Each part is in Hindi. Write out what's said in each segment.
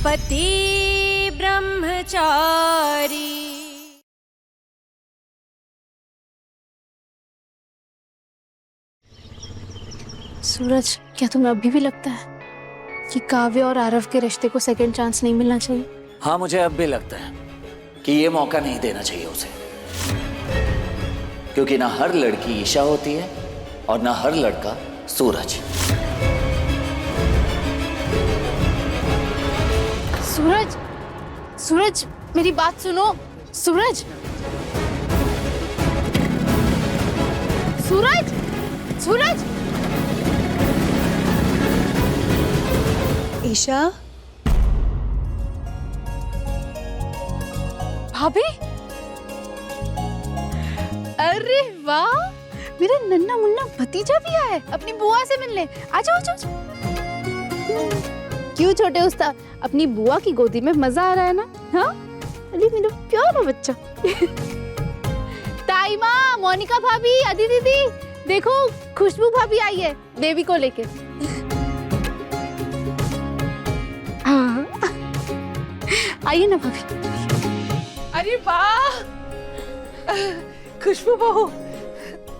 पति ब्रह्मचारी। सूरज, क्या तुम्हें अभी भी लगता है कि काव्य और आरव के रिश्ते को सेकंड चांस नहीं मिलना चाहिए? हाँ, मुझे अब भी लगता है कि ये मौका नहीं देना चाहिए उसे, क्योंकि ना हर लड़की ईशा होती है और ना हर लड़का सूरज। सूरज, सूरज, मेरी बात सुनो। सूरज, सूरज, सूरज। ईशा, भाभी, अरे वाह, मेरा नन्ना मुन्ना भतीजा भी आया है अपनी बुआ से मिलने। आ जाओ, आ जाओ। क्यों छोटे उस्ताद, अपनी बुआ की गोदी में मजा आ रहा है ना? हाँ, अरे मेरा प्यारा बच्चा। ताई माँ, मोनिका भाभी, अदी दीदी, देखो खुशबू भाभी आई है बेबी को लेके। हाँ, आइए ना भाभी। अरे वाह, खुशबू बहू,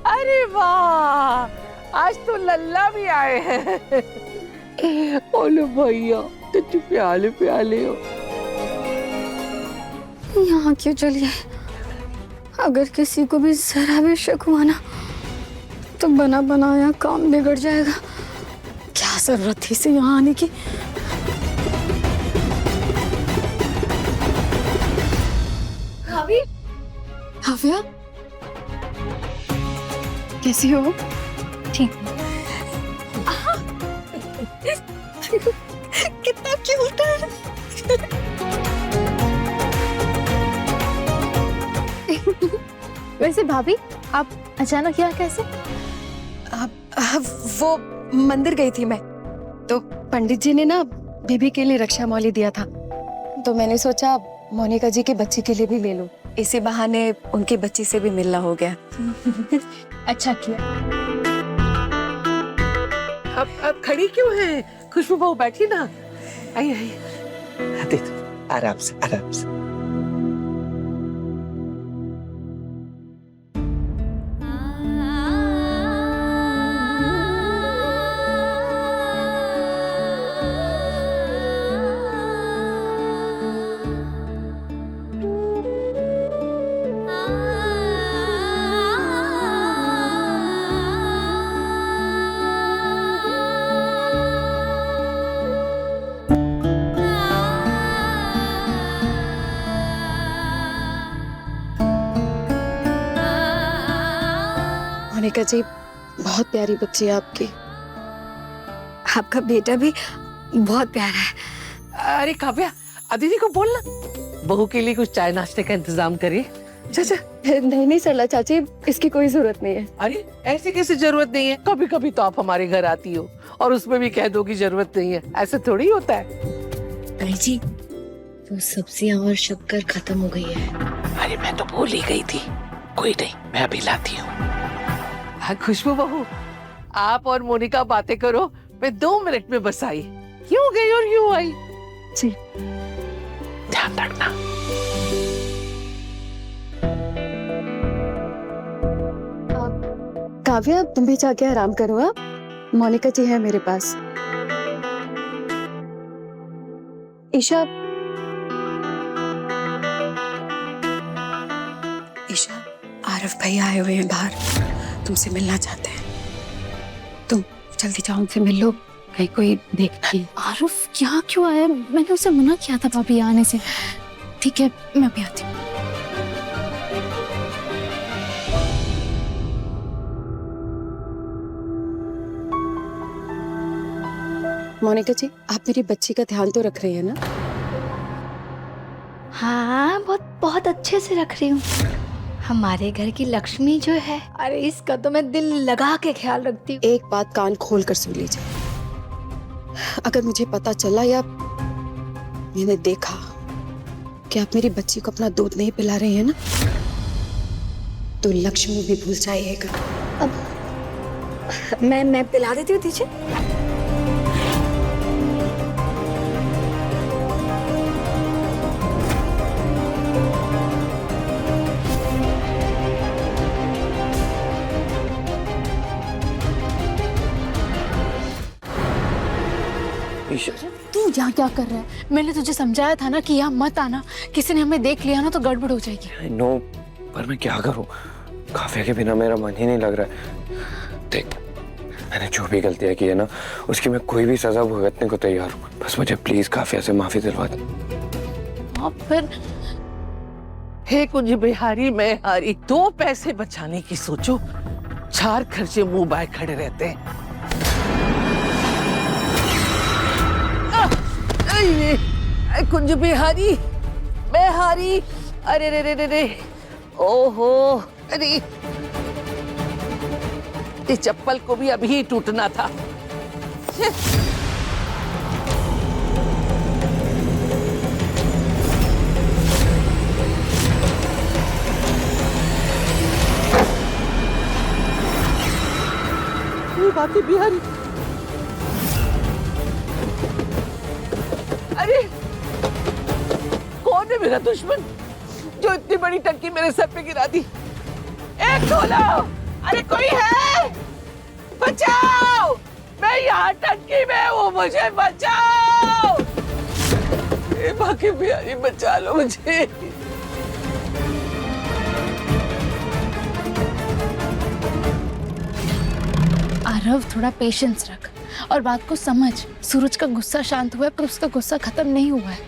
अरे वाह, आज तो लल्ला भी आए हैं। ओलो भैया, तो प्याले प्याले हो। यहाँ क्यों चलिए? अगर किसी को भी जरा भी शक हुआ ना तो बना बनाया काम बिगड़ जाएगा। क्या जरूरत थी इसे यहाँ आने की? भाभी, भाभिया, कैसी हो? ठीक। कितना क्यूट है। वैसे भाभी, आप अचानक यहाँ कैसे? वो मंदिर गई थी मैं, तो पंडित जी ने ना बेबी के लिए रक्षा मौली दिया था, तो मैंने सोचा मोनिका जी के बच्चे के लिए भी ले लो। इसी बहाने उनके बच्ची से भी मिलना हो गया। अच्छा किया। अब खड़ी क्यों है? खुशबू बहू बैठी ना, आइए आइए, दे दो, आराम से आराम से। मोनिका जी, बहुत प्यारी बच्ची है आपकी। आपका बेटा भी बहुत प्यारा है। अरे काव्या, दीदी को बोलना बहू के लिए कुछ चाय नाश्ते का इंतजाम करिए। चाचा, नहीं नहीं सरला चाची, इसकी कोई जरूरत नहीं है। अरे ऐसे कैसे जरूरत नहीं है? कभी कभी तो आप हमारे घर आती हो और उसमें भी कह दो कि जरूरत नहीं है, ऐसे थोड़ी होता है। ताई जी, वो सब्जियां और शक्कर खत्म हो गई है। अरे मैं तो भूल ही गई थी। कोई नहीं, मैं अभी लाती हूँ। खुशबू बहू, आप और मोनिका बातें करो, मैं 2 मिनट में बस आई। क्यों गई और यूं आई? जी, ध्यान रखना। काव्या, तुम भी जाके आराम करो। आप, मोनिका जी है मेरे पास। ईशा, ईशा, आरव भैया आए हुए हैं बाहर, तुमसे मिलना चाहते हैं। तुम जल्दी जाओ, उनसे मिल लो, कहीं कोई देखना ही। आरव यहाँ क्यों आया? मैंने उसे मना किया था भाभी आने से। ठीक है, मैं भी आती हूँ। मोनिका जी, आप मेरी बच्ची का ध्यान तो रख रही है ना? हाँ, बहुत अच्छे से रख रही हूँ। हमारे घर की लक्ष्मी जो है, अरे इसका तो मैं दिल लगा के ख्याल रखती हूँ। एक बात कान खोल कर सुन लीजिए, अगर मुझे पता चला या मैंने देखा कि आप मेरी बच्ची को अपना दूध नहीं पिला रही हैं ना, तो लक्ष्मी भी भूल जाइएगा। अब मैं पिला देती हूँ, दीजिए। तू यहाँ क्या कर रहा है? मैंने तुझे समझाया था ना कि यहाँ मत आना, किसी ने हमें देख लिया ना तो गड़बड़ हो जाएगी। नो, पर मैं क्या करूं? काफिया के बिना मेरा मन ही नहीं लग रहा है। देख, मैंने जो भी गलतियां की है ना, उसकी मैं कोई भी सजा भुगतने को तैयार हूँ। बस मुझे प्लीज काफिया से माफी दिलवा दे। अब फिर हे कुंज बिहारी मैं हारी, 2 पैसे बचाने की सोचो, 4 खर्चे मुंह बाय खड़े रहते हैं। कुंज बिहारी मैं हारी। अरे रे रे रे रे, ओहो, अरे इस चप्पल को भी अभी टूटना था। ये बाकी बिहारी, अरे कौन है मेरा दुश्मन जो इतनी बड़ी टंकी मेरे सर पे गिरा दी? एक खोलो, अरे कोई है? बचाओ, मैं यहाँ टंकी में हूँ, मुझे बचाओ। ए बाकी बिहारी बचा लो मुझे। आरव, थोड़ा पेशेंस रख और बात को समझ। सूरज का गुस्सा शांत हुआ है पर उसका गुस्सा खत्म नहीं हुआ है।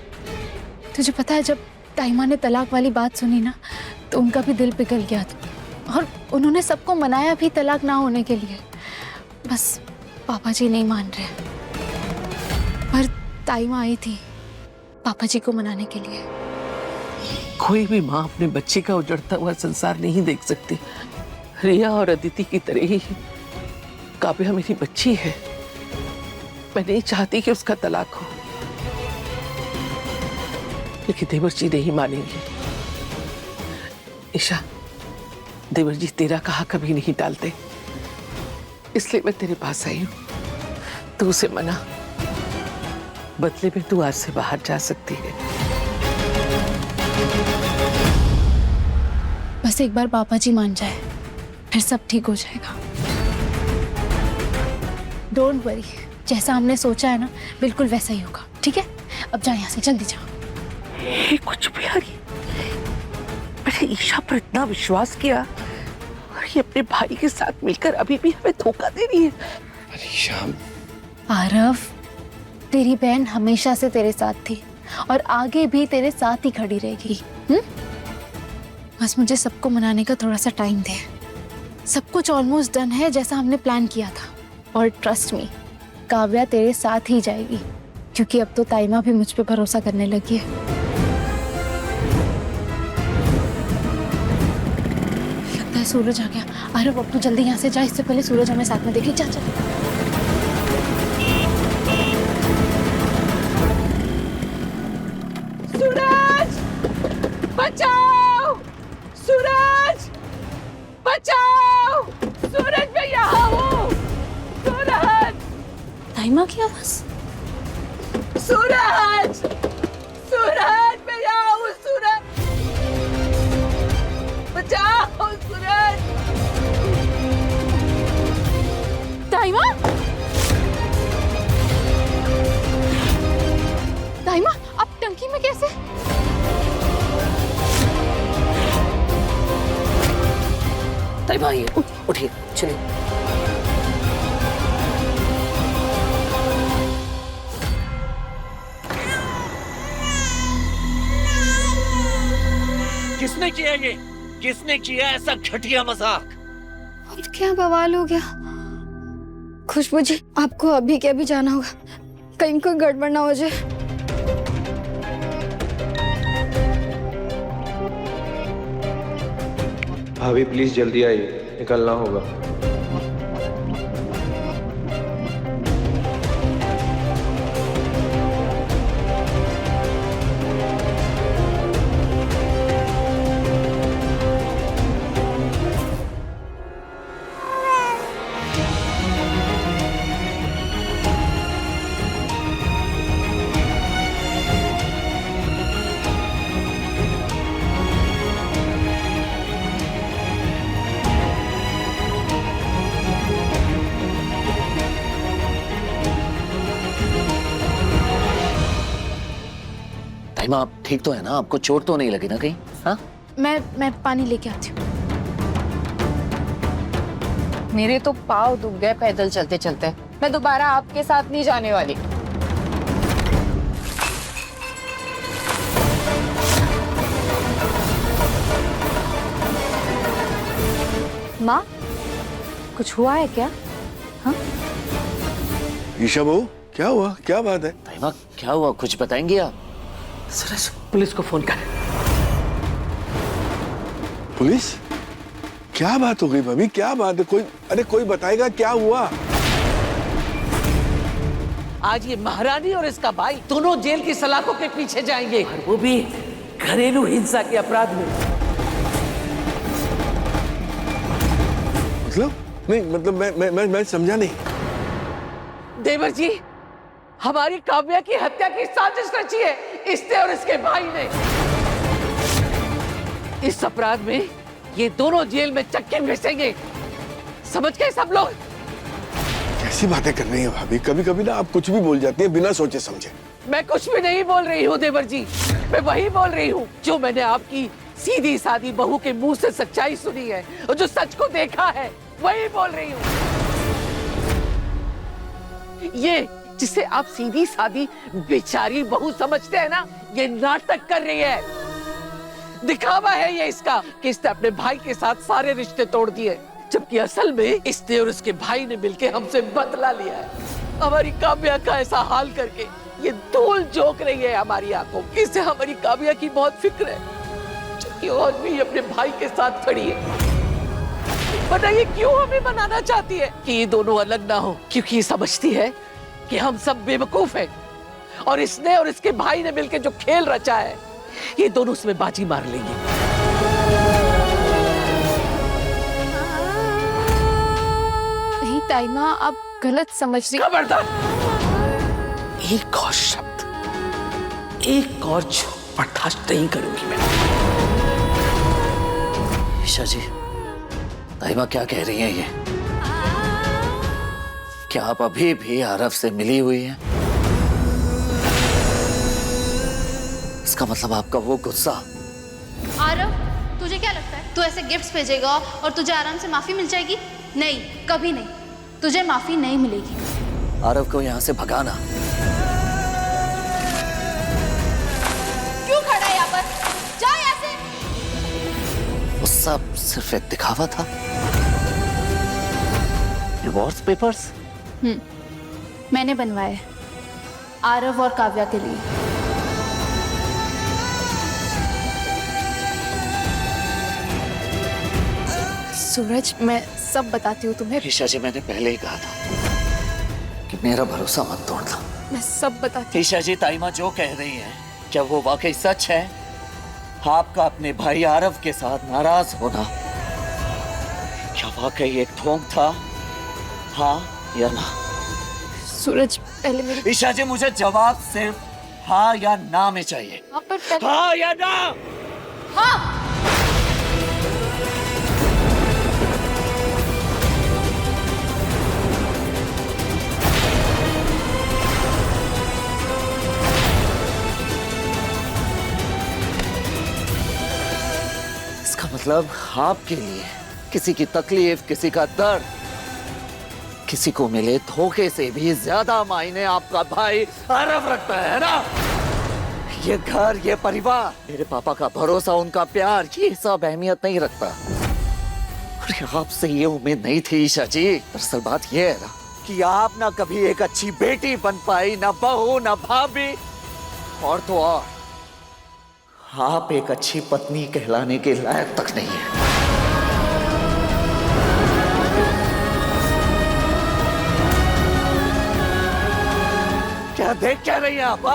तुझे पता है, जब ताइमा ने तलाक वाली बात सुनी ना तो उनका भी दिल पिघल गया था और उन्होंने सबको मनाया भी तलाक ना होने के लिए। बस पापा जी नहीं मान रहे। पर ताइमा आई थी पापा जी को मनाने के लिए। कोई भी माँ अपने बच्चे का उजड़ता हुआ संसार नहीं देख सकती। रिया और अदिति की तरह ही काव्या मेरी बच्ची है। मैं नहीं चाहती कि उसका तलाक हो, लेकिन देवर जी नहीं मानेंगे। ईशा, देवर जी तेरा कहा कभी नहीं टालते, इसलिए मैं तेरे पास आई हूं। तू उसे मना, बदले में तू आज से बाहर जा सकती है। बस एक बार पापा जी मान जाए फिर सब ठीक हो जाएगा। डोंट वरी, जैसा हमने सोचा है ना बिल्कुल वैसा ही होगा। ठीक है, अब जा यहाँ से, जल्दी जा। ये कुछ भी आ रही, मैंने ईशा पर इतना विश्वास किया और ये अपने भाई के साथ मिलकर अभी भी हमें धोखा दे रही है। अरे श्याम, आरव, तेरी बहन हमेशा से तेरे साथ थी और आगे भी तेरे साथ ही खड़ी रहेगी। बस मुझे सबको मनाने का थोड़ा सा टाइम दे। सब कुछ ऑलमोस्ट डन है जैसा हमने प्लान किया था, और ट्रस्ट मी, काव्या तेरे साथ ही जाएगी, क्योंकि अब तो ताइमा भी मुझ पे भरोसा करने लगी है। लगता है सूरज आ गया। अरे अब तू जल्दी यहाँ से जा, इससे पहले सूरज हमें साथ में देखे। चल चल। सूरज बचाओ, सूरज बचाओ, सूरज मैं यहाँ हूँ। सूरज, ताइमा की आवाज। सूरज, सूरज मैं यहाँ हूँ। सूरज बचाओ, सूरज। ताइमा, ताइमा, अब टंकी में कैसे? ताइमा आइए, उठिए, चलिए। किसने किया ये? किसने किया ऐसा घटिया मजाक? अब क्या बवाल हो गया? खुशबू जी, आपको अभी के अभी जाना होगा, कहीं कोई गड़बड़ ना हो जाए। भाभी प्लीज जल्दी आइए, निकलना होगा। ताइमा आप ठीक तो है ना? आपको चोट तो नहीं लगी ना कहीं? हाँ? मैं पानी लेके आती हूँ। मेरे तो पाँव दुख गए पैदल चलते चलते। मैं दोबारा आपके साथ नहीं जाने वाली। माँ, कुछ हुआ है क्या? हाँ? ईशा बहू, क्या हुआ? क्या बात है? ताइमा क्या हुआ, कुछ बताएंगे आप? सूरज, पुलिस को फोन कर। पुलिस? क्या बात हो गई भाभी? क्या बात है? कोई बताएगा क्या हुआ? आज ये महारानी और इसका भाई दोनों जेल की सलाखों के पीछे जाएंगे, और वो भी घरेलू हिंसा के अपराध में। मतलब नहीं, मतलब मैं समझा नहीं। देवर जी, हमारी काव्या की हत्या की साजिश रची है इसने और इसके भाई ने। इस अपराध में ये दोनों जेल में चक्के घिसेंगे, समझ गए सब लोग? कैसी बातें कर रही हैं भाभी? कभी कभी ना आप कुछ भी बोल जाती हैं बिना सोचे समझे। मैं कुछ भी नहीं बोल रही हूँ देवर जी, मैं वही बोल रही हूँ जो मैंने आपकी सीधी सादी बहू के मुंह से सच्चाई सुनी है और जो सच को देखा है, वही बोल रही हूँ। ये जिसे आप सीधी सादी बेचारी बहू समझते हैं ना, ये नाटक कर रही है, दिखावा है ये इसका कि इसने अपने भाई के साथ सारे रिश्ते तोड़ दिए, जबकि असल में इसने और इसके भाई ने मिलकर हमसे बदला लिया है। हमारी काव्या का ऐसा हाल करके ये धूल झोंक रही है हमारी आंखों। इसे हमारी काव्या की बहुत फिक्र है, जबकि आज भी अपने भाई के साथ खड़ी है। बताइए क्यों हमें बनाना चाहती है कि ये दोनों अलग ना हो? क्योंकि ये समझती है कि हम सब बेवकूफ हैं और इसने और इसके भाई ने मिलकर जो खेल रचा है, ये दोनों उसमें बाजी मार लेंगे। नहीं ताइमा, आप गलत समझ रही। खबरदार! एक और शब्द, एक और झूठ बर्दाश्त नहीं करूंगी मैं। ईशा जी, ताइमा क्या कह रही हैं ये? क्या आप अभी भी आरव से मिली हुई हैं? इसका मतलब आपका वो गुस्सा। आरव, तुझे क्या लगता है तू ऐसे गिफ्ट्स भेजेगा और तुझे आराम से माफी मिल जाएगी? नहीं, कभी नहीं, तुझे माफी नहीं मिलेगी। आरव को यहाँ से भगाना। क्यों खड़ा है यहाँ पर? जा यहाँ से। वो सब सिर्फ एक दिखावा था। डिवोर्स पेपर्स मैंने बनवाए आरव और काव्या के लिए। सूरज, मैं सब बताती हूँ तुम्हें। ईशा जी, मैंने पहले ही कहा था कि मेरा भरोसा मत तोड़ना। मैं सब बताती हूँ। ईशा जी, ताइमा जो कह रही है, क्या वो वाकई सच है? आपका अपने भाई आरव के साथ नाराज होना क्या वाकई एक ढोंग था? हाँ या ना? सूरज, पहले मेरी। ईशा जी, मुझे जवाब सिर्फ हाँ या ना में चाहिए। हाँ, पर पहले। हाँ या ना? हाँ। इसका मतलब आपके लिए किसी की तकलीफ, किसी का दर्द, किसी को मिले धोखे से भी ज्यादा मायने आपका भाई आरव रखता है ना? ये घर, ये परिवार, मेरे पापा का भरोसा, उनका प्यार, ये सब अहमियत नहीं रखता। और आपसे ये उम्मीद नहीं थी ईशा जी। दरअसल बात ये है ना कि आप ना कभी एक अच्छी बेटी बन पाई, ना बहू, ना भाभी, और तो और आप एक अच्छी पत्नी कहलाने के लायक तक नहीं है। क्या देख क्या रही हैं आप?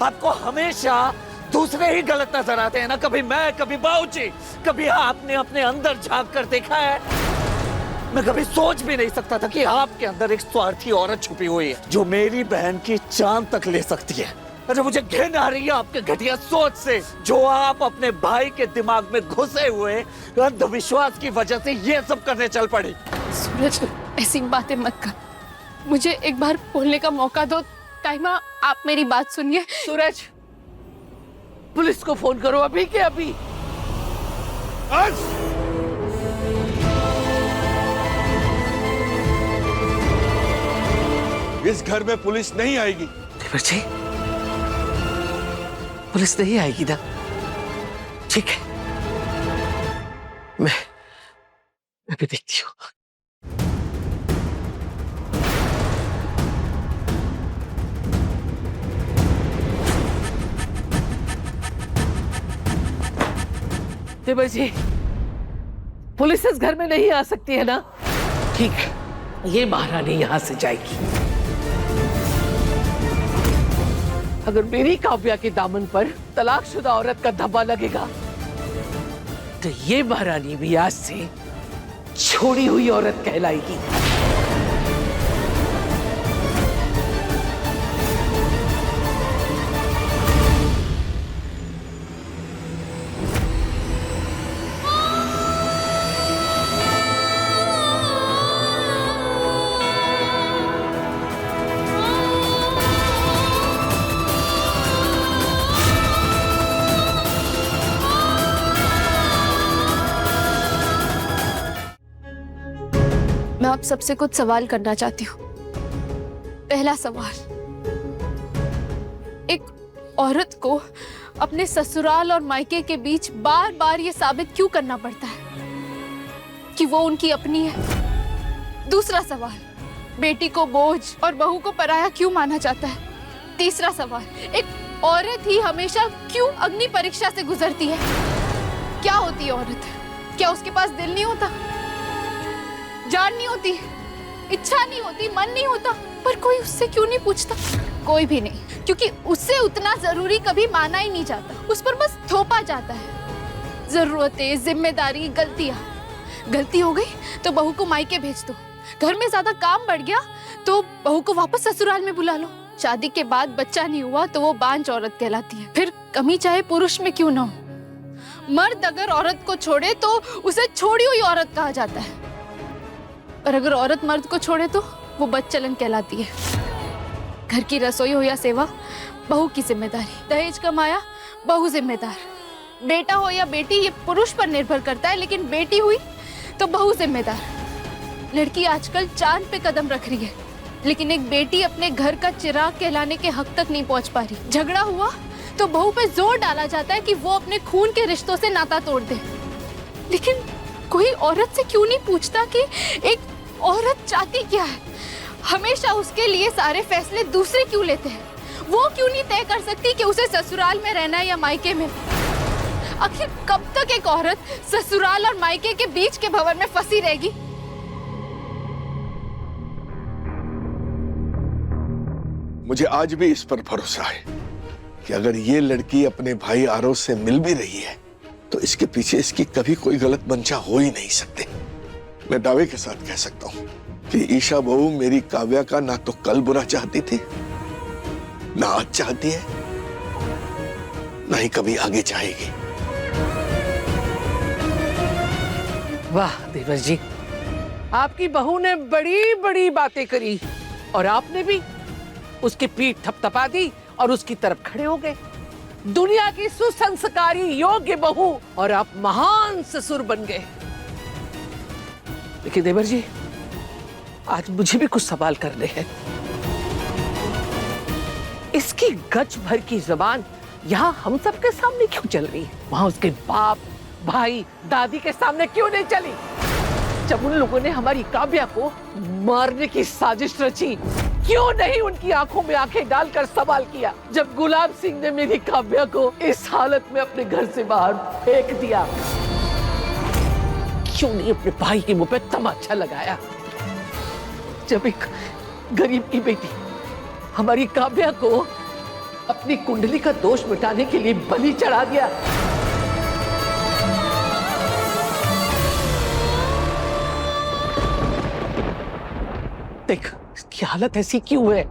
आपको हमेशा दूसरे ही गलत नजर आते हैं ना? कभी मैं, कभी बाबूजी, कभी आपने अपने अंदर झांक कर देखा है? मैं कभी सोच भी नहीं सकता था कि आपके अंदर एक स्वार्थी औरत छुपी हुई है जो मेरी बहन की जान तक ले सकती है। अरे मुझे घिन आ रही है आपके घटिया सोच से, जो आप अपने भाई के दिमाग में घुसे हुए अंधविश्वास की वजह से ये सब करने चल पड़ी। सूरज, ऐसी बातें मत कर, मुझे एक बार बोलने का मौका दो। ताइमा, आप मेरी बात सुनिए। सूरज, पुलिस को फोन करो अभी के अभी। इस घर में पुलिस नहीं आएगी। देवर जी, पुलिस नहीं आएगी ना? ठीक है, मैं भी देखती हूँ। देवर जी, पुलिस इस घर में नहीं आ सकती है ना? ठीक है, ये महारानी यहां से जाएगी। अगर मेरी काव्या के दामन पर तलाकशुदा औरत का धब्बा लगेगा तो ये महारानी भी आज से छोड़ी हुई औरत कहलाएगी। मैं आप सबसे कुछ सवाल करना चाहती हूँ। पहला सवाल, एक औरत को अपने ससुराल और मायके के बीच बार बार ये साबित क्यों करना पड़ता है कि वो उनकी अपनी है? दूसरा सवाल, बेटी को बोझ और बहू को पराया क्यों माना जाता है? तीसरा सवाल, एक औरत ही हमेशा क्यों अग्नि परीक्षा से गुजरती है? क्या होती है औरत? क्या उसके पास दिल नहीं होता, जान नहीं होती, इच्छा नहीं होती, मन नहीं होता? पर कोई उससे क्यों नहीं पूछता? कोई भी नहीं, क्योंकि उससे उतना जरूरी कभी माना ही नहीं जाता, उस पर बस थोपा जाता है। जरूरतें, जिम्मेदारी, गलतियां। गलती हो गई तो बहू को मायके भेज दो, घर में ज्यादा काम बढ़ गया तो बहू को वापस ससुराल में बुला लो, शादी के बाद बच्चा नहीं हुआ तो वो बांझ औरत कहलाती है। फिर कमी चाहे पुरुष में क्यों ना हो, मर्द अगर औरत को छोड़े तो उसे छोड़ी हुई औरत कहा जाता है, और अगर औरत मर्द को छोड़े तो वो बदचलन कहलाती है। घर की रसोई हो या सेवा, बहू की जिम्मेदारी। दहेज कमाया, बहू जिम्मेदार। बेटा हो या बेटी, ये पुरुष पर निर्भर करता है, लेकिन बेटी हुई तो बहू जिम्मेदार। लड़की आजकल चांद पे कदम रख रही है, लेकिन एक बेटी अपने घर का चिराग कहलाने के हक तक नहीं पहुंच पा रही। झगड़ा हुआ तो बहू पे जोर डाला जाता है कि वो अपने खून के रिश्तों से नाता तोड़ दे, लेकिन कोई औरत से क्यों नहीं पूछता कि एक औरत चाहती क्या है? हमेशा उसके लिए सारे फैसले दूसरे क्यों लेते हैं? वो क्यों नहीं तय कर सकती कि उसे ससुराल में रहना है या मायके में? आखिर कब तक एक औरत ससुराल और मायके के बीच के भंवर में फंसी रहेगी? मुझे आज भी इस पर भरोसा है कि अगर ये लड़की अपने भाई आरव से मिल भी रही है तो इसके पीछे इसकी कभी कोई गलत मंशा हो ही नहीं सकती। मैं दावे के साथ कह सकता हूं कि ईशा बहू मेरी काव्या का ना तो कल बुरा चाहती थी, ना आज चाहती है, ना ही कभी आगे चाहेगी। वाह देवर जी, आपकी बहू ने बड़ी बड़ी बातें करी और आपने भी उसकी पीठ थपथपा दी और उसकी तरफ खड़े हो गए। दुनिया की सुसंस्कारी योग्य बहू और आप महान ससुर बन गए। लेकिन देवर जी, आज मुझे भी कुछ सवाल करने हैं। इसकी गज भर की जबान यहाँ हम सबके सामने क्यों चल रही है? वहां उसके बाप, भाई, दादी के सामने क्यों नहीं चली? जब उन लोगों ने हमारी काव्या को मारने की साजिश रची, क्यों नहीं उनकी आंखों में आंखें डालकर सवाल किया? जब गुलाब सिंह ने मेरी काव्या को इस हालत में अपने घर से बाहर फेंक दिया, क्यों नहीं अपने भाई के मुंह पे तमाचा लगाया? जब एक गरीब की बेटी हमारी काव्या को अपनी कुंडली का दोष मिटाने के लिए बलि चढ़ा दिया, देख इसकी हालत ऐसी क्यों है?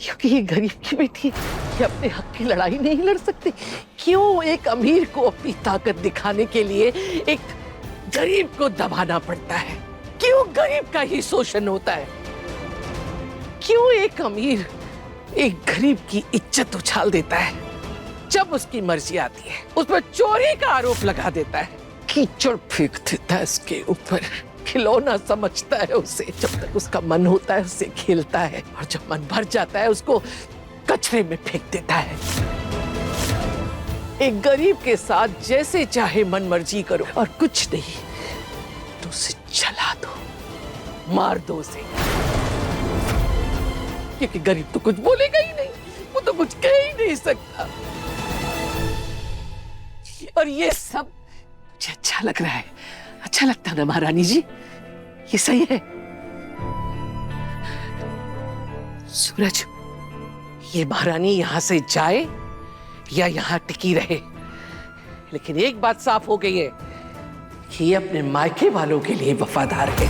क्योंकि ये गरीब की बेटी ये अपने हक की लड़ाई नहीं लड़ सकती। क्यों एक अमीर को अपनी ताकत दिखाने के लिए एक गरीब को दबाना पड़ता है? क्यों गरीब का ही शोषण होता है? क्यों एक अमीर एक गरीब की इज्जत उछाल देता है? जब उसकी मर्जी आती है उस पर चोरी का आरोप लगा देता है, कीचड़ फेंक देता है उसके ऊपर, खिलौना समझता है उसे। जब तक उसका मन होता है उससे खेलता है, और जब मन भर जाता है उसको कचरे में फेंक देता है। एक गरीब के साथ जैसे चाहे मन मर्जी करो, और कुछ नहीं तो उसे जला दो, मार दो उसे, क्योंकि गरीब तो कुछ बोलेगा ही नहीं, वो तो कुछ कह ही नहीं सकता। और ये सब मुझे अच्छा लग रहा है, अच्छा लगता ना महारानी जी? ये सही है। सूरज, ये महारानी यहां से जाए या यहां टिकी रहे, लेकिन एक बात साफ हो गई है कि ये अपने मायके वालों के लिए वफादार है।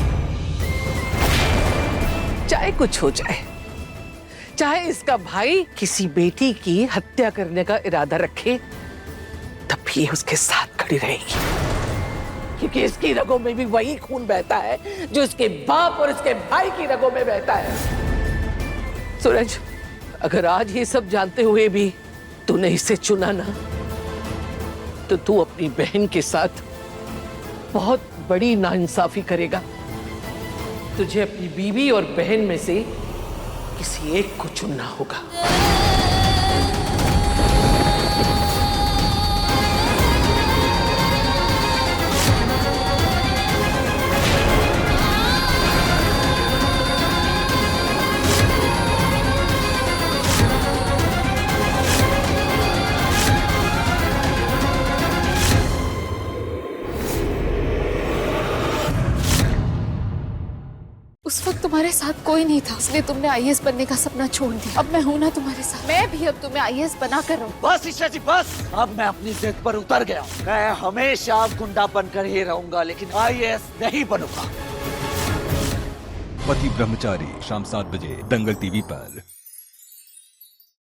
चाहे कुछ हो जाए, चाहे इसका भाई किसी बेटी की हत्या करने का इरादा रखे, तब भी उसके साथ खड़ी रहेगी, क्योंकि इसकी रगों में भी वही खून बहता है जो इसके बाप और इसके भाई की रगों में बहता है। सूरज, अगर आज ये सब जानते हुए भी तूने इसे चुना ना, तो तू अपनी बहन के साथ बहुत बड़ी नाइंसाफी करेगा। तुझे अपनी बीवी और बहन में से किसी एक को चुनना होगा। उस वक्त तुम्हारे साथ कोई नहीं था, इसलिए तुमने आईएएस बनने का सपना छोड़ दिया। अब मैं हूं ना तुम्हारे साथ, मैं भी अब तुम्हें आईएएस बना कर रहूं। बस ईशा जी बस, अब मैं अपनी जिद पर उतर गया हूँ। मैं हमेशा गुंडा बनकर ही रहूंगा, लेकिन आईएएस नहीं बनूंगा। पति ब्रह्मचारी शाम 7 बजे दंगल टीवी पर।